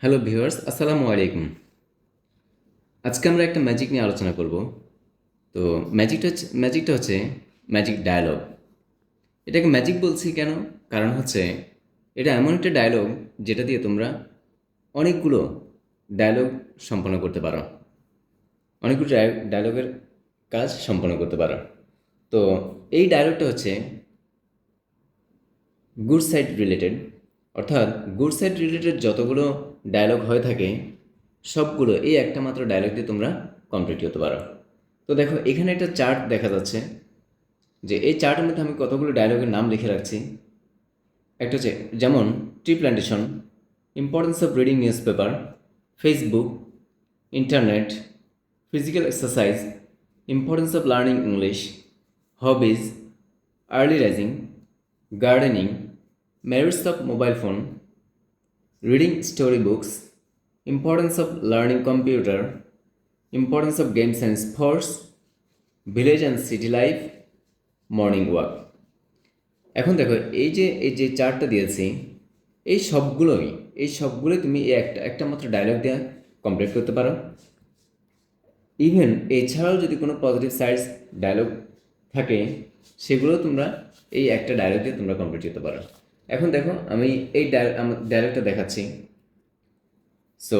Hello viewers, আসসালামু আলাইকুম। আজকে আমরা একটা ম্যাজিক নিয়ে আলোচনা করব। তো ম্যাজিকটা হচ্ছে ম্যাজিক ডায়ালগ। এটাকে ম্যাজিক বলছি কেন? কারণ হচ্ছে এটা এমন একটা ডায়লগ যেটা দিয়ে তোমরা অনেকগুলো ডায়লগ সম্পন্ন করতে পারো, অনেকগুলো ডায়লগের কাজ সম্পন্ন করতে পারো। তো এই ডায়লগটা হচ্ছে গুড সাইড রিলেটেড, অর্থাৎ গুড সাইড রিলেটেড যতগুলো ডায়লগ হয়ে থাকে সবগুলো এই একটা মাত্র ডায়লগ দিয়ে তোমরা কমপ্লিট করতে পারো। তো দেখো এখানে একটা চার্ট দেখা যাচ্ছে, যে এই চার্টের মধ্যে আমি কতগুলো ডায়লগের নাম লিখে রাখছি। একটা হচ্ছে যেমন tree plantation, importance of reading news paper, Facebook, internet, physical exercise, importance of learning English, hobbies, early rising, gardening, merits of mobile phone, reading storybooks, importance of learning computer, importance of games and sports, village and city life, morning walk. এখন দেখো এই যে চারটা দিয়েছি, এই সবগুলোই এই সবগুলোই তুমি এই একটা একটা মাত্র ডায়লগ দিয়ে কমপ্লিট করতে পারো। ইভেন এছাড়াও যদি কোনো পজিটিভ সাইডস ডায়লগ থাকে সেগুলো তোমরা এই একটা ডায়লগ দিয়ে তোমরা কমপ্লিট করতে পারো। এখন দেখো আমি এই ডায়লগটা দেখাচ্ছি। সো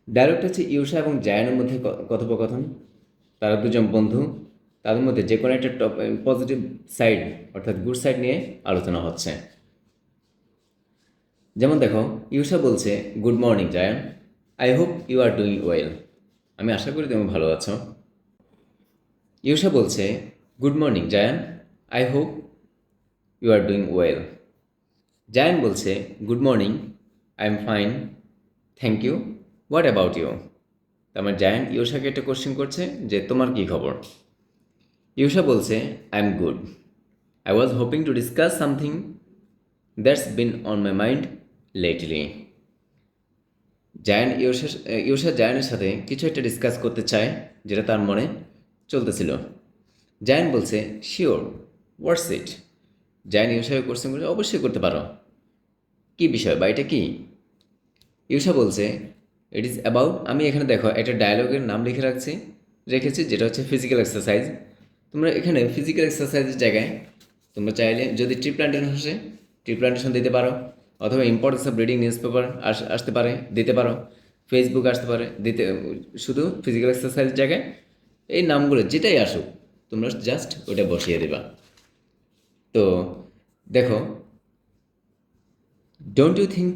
ডায়লগটা হচ্ছে ইউষা এবং জায়ানের মধ্যে কথোপকথন। তারা দুজন বন্ধু, তাদের মধ্যে যে কোনো একটা পজিটিভ সাইড অর্থাৎ গুড সাইড নিয়ে আলোচনা হচ্ছে। যেমন দেখো ইউষা বলছে, good morning Zayan, I hope you are doing well. আমি আশা করি তুমি ভালো আছো। ইউষা বলছে, good morning Zayan, I hope you are doing well. Zayan বলছে, good morning, I am fine, thank you, what about you. তার মানে জায়ান ইউষাকে একটা কোশ্চেন করছে যে তোমার কী খবর। ইউষা বলছে, I am good, I was hoping to discuss something that's been on my mind lately. Yusha জায়ানের সাথে কিছু একটা ডিসকাস করতে চায় যেটা তার মনে চলতেছিল। জায়ান বলছে, শিওর, হোয়াটস ইট। জায়ান ইউষাকে কোশ্চেন করছে, অবশ্যই করতে পারো, কী বিষয় বা এটা কী। ইউষা বলছে, ইট ইজ অ্যাবাউট, আমি এখানে দেখো একটা ডায়লগের নাম লিখে রেখেছি যেটা হচ্ছে ফিজিক্যাল এক্সারসাইজ। তোমরা এখানে ফিজিক্যাল এক্সারসাইজের জায়গায় তোমরা চাইলে যদি ট্রি প্ল্যান্টেশন আসে ট্রি প্ল্যান্টেশন দিতে পারো, অথবা importance of reading news paper আসতে পারে, দিতে পারো, ফেসবুক আসতে পারে, দিতে। শুধু ফিজিক্যাল এক্সারসাইজের জায়গায় এই নামগুলো যেটাই আসুক তোমরা জাস্ট ওটা বসিয়ে দেবা। তো দেখো, don't you think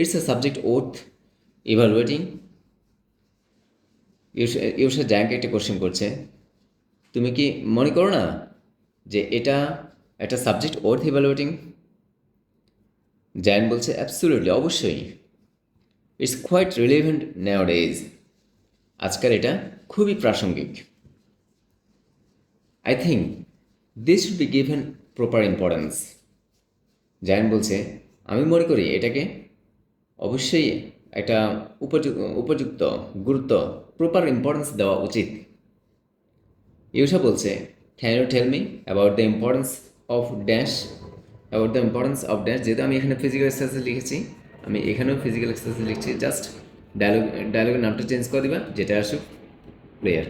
it's a subject worth evaluating. Yusha জ্যাঙ্ক একটা কোশ্চেন করছে, তুমি কি মনে করো না যে এটা একটা সাবজেক্ট ওর্থ ইভালুয়েটিং। জ্যান বলছে, অ্যাবসোলিউটলি, অবশ্যই, ইটস কোয়াইট রিলেভেন্ট নাওডেজ, আজকাল এটা খুবই প্রাসঙ্গিক। I think this should be given proper importance. Zayan বলছে, আমি মনে করি এটাকে অবশ্যই একটা উপযুক্ত গুরুত্ব, প্রপার ইম্পর্টেন্স দেওয়া উচিত। ইউষা বলছে, can you tell me about the importance of dash, about the importance of dash. যেহেতু আমি এখানে ফিজিক্যাল এক্সারসাইজ লিখেছি, আমি এখানেও ফিজিক্যাল এক্সারসাইজ লিখছি, জাস্ট ডায়লগের নামটা চেঞ্জ করে দিবা, যেটা আসুক clear.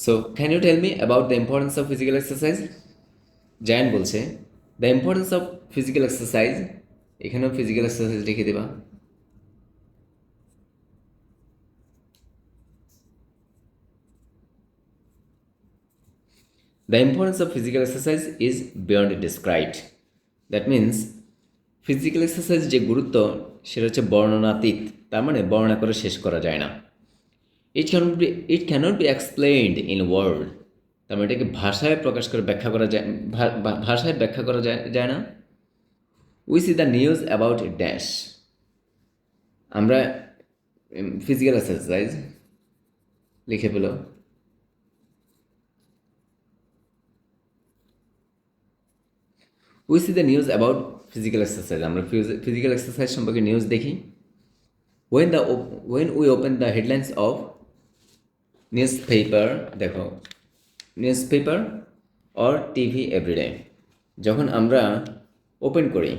So can you tell me about the importance of physical exercise. Zayan বলছে, the importance of physical exercise, এখানেও ফিজিক্যাল এক্সারসাইজ লিখে দেবা। The importance of physical exercise is beyond described. That means physical exercise যে গুরুত্ব সেটা হচ্ছে বর্ণনাতীত, তার মানে বর্ণনা করে শেষ করা যায় না। It cannot be explained in word, তার মানে এটাকে ভাষায় প্রকাশ করে ব্যাখ্যা করা যায়, ভাষায় ব্যাখ্যা করা যায় না। We see the news about dash, আমরা ফিজিক্যাল এক্সারসাইজ লিখে পেল। We see the news about physical exercise, আমরা ফিজিক্যাল এক্সারসাইজ সম্পর্কে নিউজ দেখি। when we open the headlines of newspaper, দেখো নিউজপেপার, অর টিভি এভরিডে। যখন আমরা ওপেন করি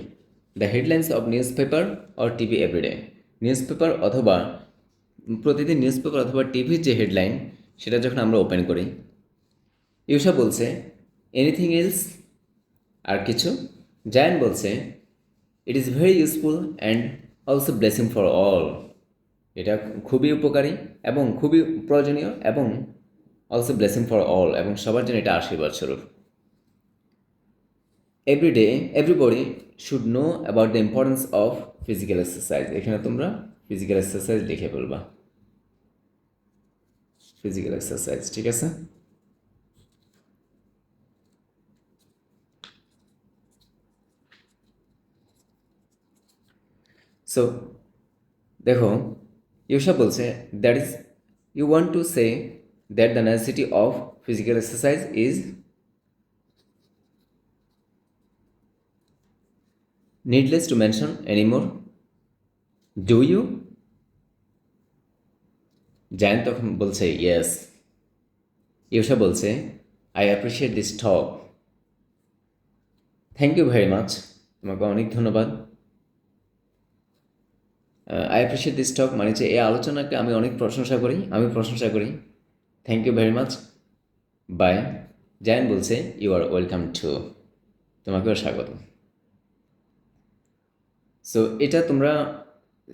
the headlines of newspaper or TV everyday, newspaper অথবা প্রতিদিন news paper অথবা টিভির যে হেডলাইন সেটা যখন আমরা ওপেন করি, ইউসা বলছে এনিথিং এলস, আর কিছু? জায়ান বলছে it is very useful and also blessing for all, এটা খুবই উপকারী এবং খুবই প্রয়োজনীয় এবং অলসো ব্লেসিং ফর অল, এবং সবার জন্য এটা আশীর্বাদ স্বরূপ। Everyday everybody should know about the importance of physical exercise. এখানে তোমরা ফিজিক্যাল এক্সারসাইজ লিখে ফেলবা, ফিজিক্যাল এক্সারসাইজ, ঠিক আছে? সো দেখো ইউসা বলছে that is you want to say that the necessity of physical exercise is needless to mention anymore, do you? Zayan তখন বলছে ইয়েস। ইউসা বলছে I appreciate this talk, thank you very much, তোমাকে অনেক ধন্যবাদ। আই অ্যাপ্রিসিয়েট দিস টক মানে যে এই আলোচনাকে আমি অনেক প্রশংসা করি, আমি প্রশংসা করি। Thank you very much, bye. Zayan বলছে ইউ আর ওয়েলকাম টু, তোমাকেও স্বাগত। সো এটা তোমরা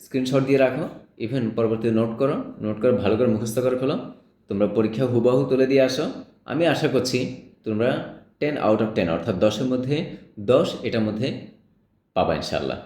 স্ক্রিনশট দিয়ে রাখো, ইভেন পরবর্তীতে নোট করো, নোট করে ভালো করে মুখস্থ করে ফেলো। তোমরা পরীক্ষা হুবাহু তুলে দিয়ে আসো। আমি আশা করছি তোমরা 10 আউট অফ 10 অর্থাৎ 10-এর মধ্যে 10 এটার মধ্যে পাবা ইনশাআল্লাহ।